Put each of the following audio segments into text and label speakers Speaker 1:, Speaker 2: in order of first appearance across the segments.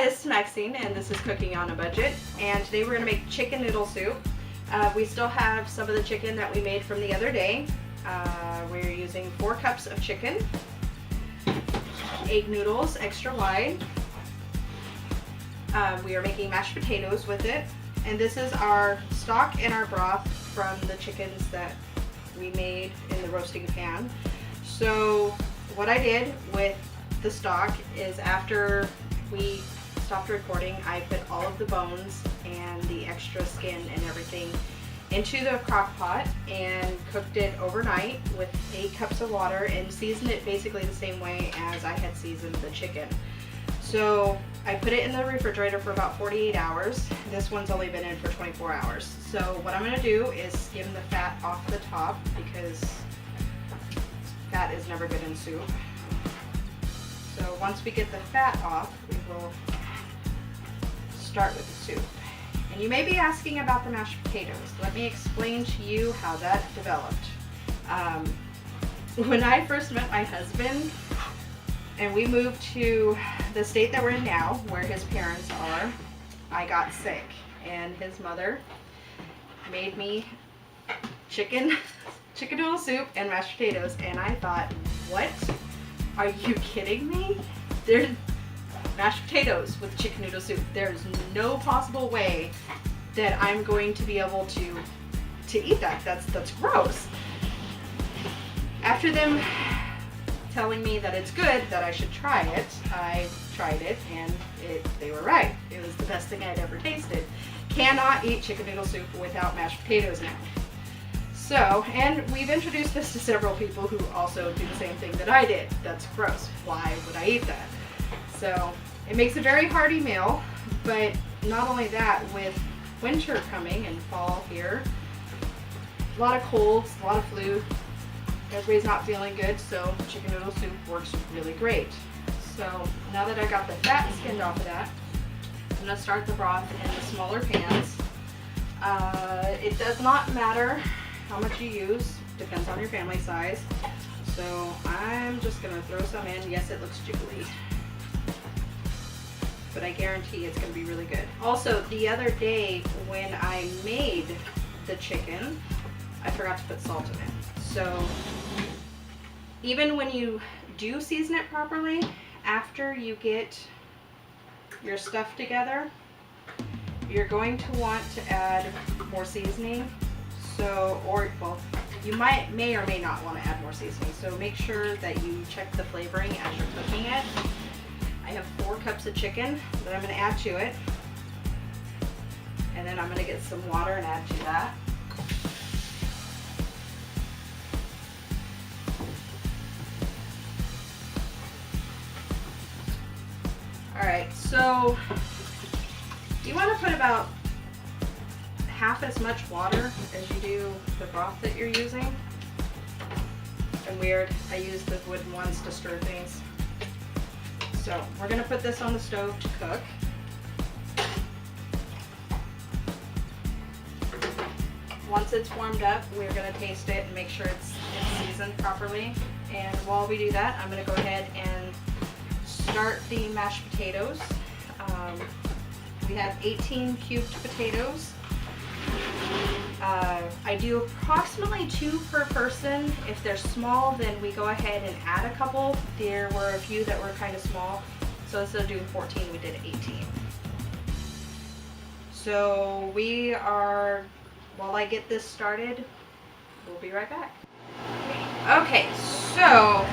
Speaker 1: Hi, this is Maxine, and this is Cooking on a Budget. And today we're going to make chicken noodle soup. We still have some of the chicken that we made from the other day. We're using 4 cups of chicken, egg noodles extra wide. We are making mashed potatoes with it. And this is our stock and our broth from the chickens that we made in the roasting pan. So what I did with the stock is after we stopped recording, I put all of the bones and the extra skin and everything into the crock pot and cooked it overnight with 8 cups of water and seasoned it basically the same way as I had seasoned the chicken. So I put it in the refrigerator for about 48 hours. This one's only been in for 24 hours. So what I'm going to do is skim the fat off the top because fat is never good in soup. So once we get the fat off, we will start with the soup. And you may be asking about the mashed potatoes. Let me explain to you how that developed. When I first met my husband and we moved to the state that we're in now, where his parents are, I got sick and his mother made me chicken noodle soup and mashed potatoes, and I thought, what? Are you kidding me? There's mashed potatoes with chicken noodle soup. There's no possible way that I'm going to be able to eat that. That's gross. After them telling me that it's good, that I should try it, I tried it and they were right. It was the best thing I'd ever tasted. Cannot eat chicken noodle soup without mashed potatoes now. So, and we've introduced this to several people who also do the same thing that I did. That's gross. Why would I eat that? So, it makes a very hearty meal, but not only that, with winter coming and fall here, a lot of colds, a lot of flu, everybody's not feeling good, so chicken noodle soup works really great. So, now that I got the fat skinned off of that, I'm going to start the broth in the smaller pans. It does not matter how much you use, depends on your family size. So I'm just gonna throw some in. Yes, it looks jiggly, but I guarantee it's gonna be really good. Also, the other day when I made the chicken, I forgot to put salt in it. So even when you do season it properly, after you get your stuff together, you're going to want to add more seasoning. So, well, you may or may not want to add more seasoning. So make sure that you check the flavoring as you're cooking it. I have 4 cups of chicken that I'm going to add to it. And then I'm going to get some water and add to that. Alright, so you want to put about half as much water as you do the broth that you're using. And weird, I use the wooden ones to stir things. So we're going to put this on the stove to cook. Once it's warmed up, we're going to taste it and make sure it's seasoned properly. And while we do that, I'm going to go ahead and start the mashed potatoes. We have 18 cubed potatoes. I do approximately 2 per person. If they're small, then we go ahead and add a couple. There were a few that were kind of small, so instead of doing 14, we did 18. So we are, while I get this started, we'll be right back. Okay, so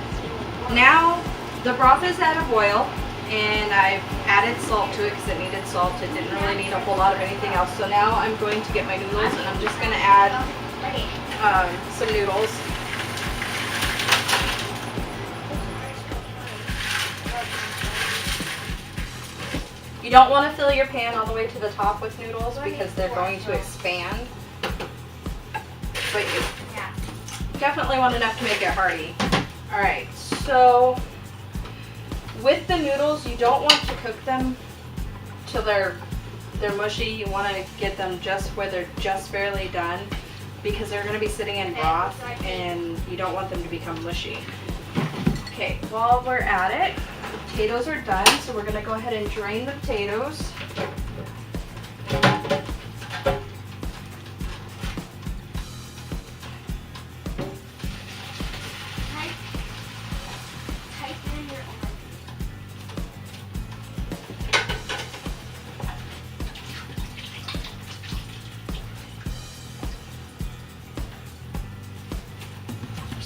Speaker 1: now the broth is out of oil, and I've added salt to it because it needed salt. It didn't really need a whole lot of anything else. So now I'm going to get my noodles, and I'm just going to add some noodles. You don't want to fill your pan all the way to the top with noodles because they're going to expand. But you definitely want enough to make it hearty. Alright, so with the noodles, you don't want to cook them till they're mushy. You want to get them just where they're just barely done because they're going to be sitting in broth and you don't want them to become mushy. Okay, while we're at it, potatoes are done, so we're gonna go ahead and drain the potatoes.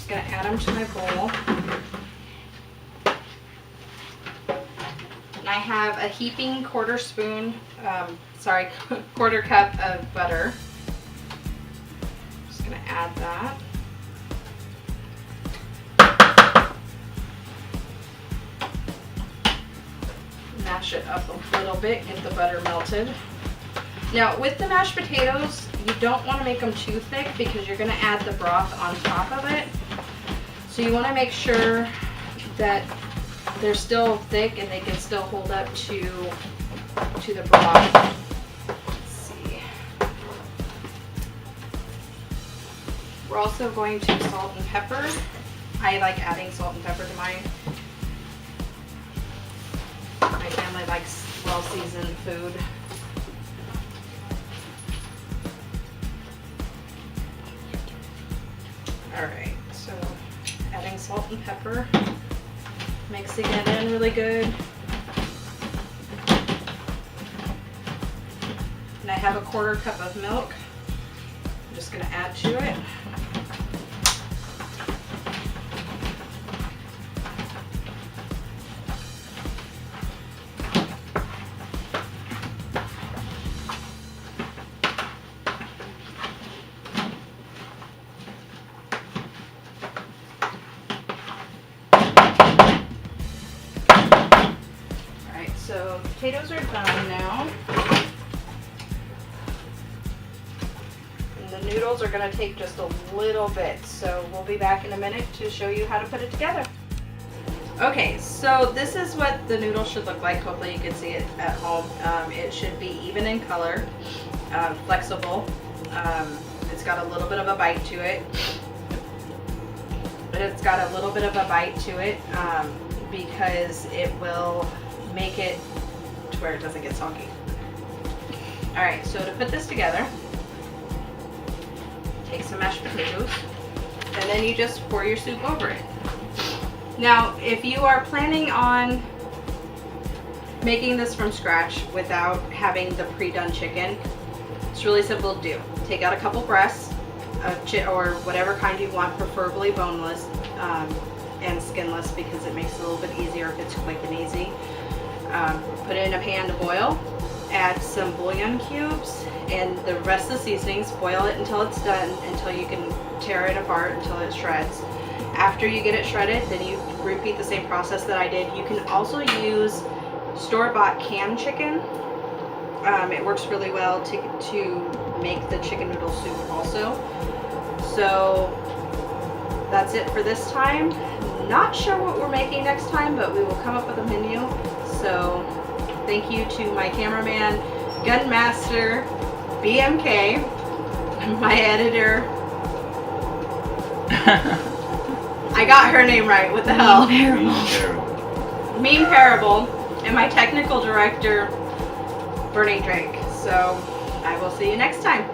Speaker 1: Gonna add them to my bowl. And I have a heaping quarter cup of butter. Just gonna add that. Mash it up a little bit, get the butter melted. Now with the mashed potatoes, you don't want to make them too thick because you're gonna add the broth on top of it. So you want to make sure that they're still thick and they can still hold up to the broth. Let's see. We're also going to salt and pepper. I like adding salt and pepper to mine. My family likes well-seasoned food. All right, so adding salt and pepper, mixing it in really good. And I have a quarter cup of milk. I'm just gonna add to it. So potatoes are done now. And the noodles are going to take just a little bit. So we'll be back in a minute to show you how to put it together. Okay, so this is what the noodle should look like. Hopefully you can see it at home. It should be even in color, flexible. It's got a little bit of a bite to it. But it's got a little bit of a bite to it because it will make it to where it doesn't get soggy. Alright, so to put this together, take some mashed potatoes, and then you just pour your soup over it. Now, if you are planning on making this from scratch without having the pre-done chicken, it's really simple to do. Take out a couple breasts or whatever kind you want, preferably boneless and skinless because it makes it a little bit easier if it's quick and easy. Put it in a pan to boil, add some bouillon cubes and the rest of the seasonings. Boil it until it's done, until you can tear it apart until it shreds. After you get it shredded, then you repeat the same process that I did. You can also use store-bought canned chicken. It works really well to make the chicken noodle soup also. So that's it for this time. Not sure what we're making next time, but we will come up with a menu. So thank you to my cameraman, Gunmaster, BMK, my editor. I got her name right, what the hell? Mean Parable, and my technical director, Bernie Drake. So I will see you next time.